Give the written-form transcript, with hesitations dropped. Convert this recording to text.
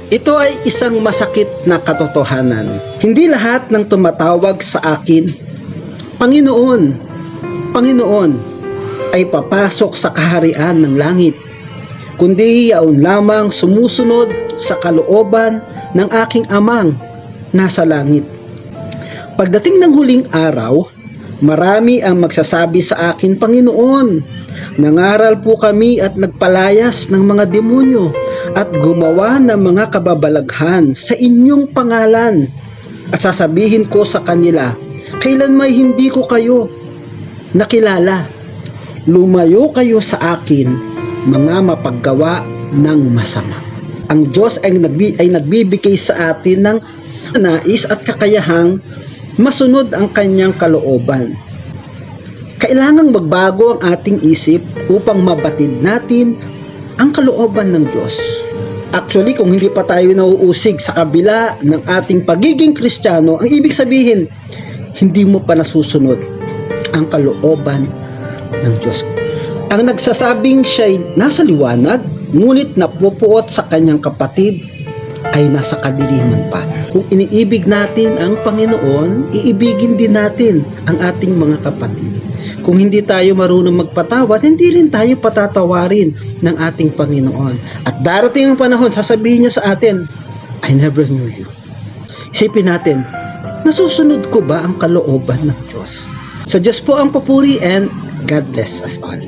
Ito ay isang masakit na katotohanan. Hindi lahat ng tumatawag sa akin, Panginoon, Panginoon, ay papasok sa kaharian ng langit, kundi yaon lamang sumusunod sa kalooban ng aking amang nasa langit. Pagdating ng huling araw, marami ang magsasabi sa akin, Panginoon, nangaral po kami at nagpalayas ng mga demonyo at gumawa ng mga kababalaghan sa inyong pangalan. At sasabihin ko sa kanila, kailan may hindi ko kayo nakilala. Lumayo kayo sa akin, mga mapaggawa ng masama. Ang Diyos ay nagbibigay sa atin ng nais at kakayahang masunod ang kanyang kalooban. Kailangang magbago ang ating isip upang mabatid natin ang kalooban ng Diyos. Actually, kung hindi pa tayo nauusig sa kabila ng ating pagiging Kristiyano, ang ibig sabihin, hindi mo pa nasusunod ang kalooban ng Diyos. Ang nagsasabing siya'y nasa liwanag, ngunit napupuot sa kanyang kapatid, ay nasa kadiliman pa. Kung iniibig natin ang Panginoon, iibigin din natin ang ating mga kapatid. Kung hindi tayo marunong magpatawad, hindi rin tayo patatawarin ng ating Panginoon. At darating ang panahon, sasabihin niya sa atin, I never knew you. Isipin natin, nasusunod ko ba ang kalooban ng Diyos? Sa Diyos po ang papuri and God bless us all.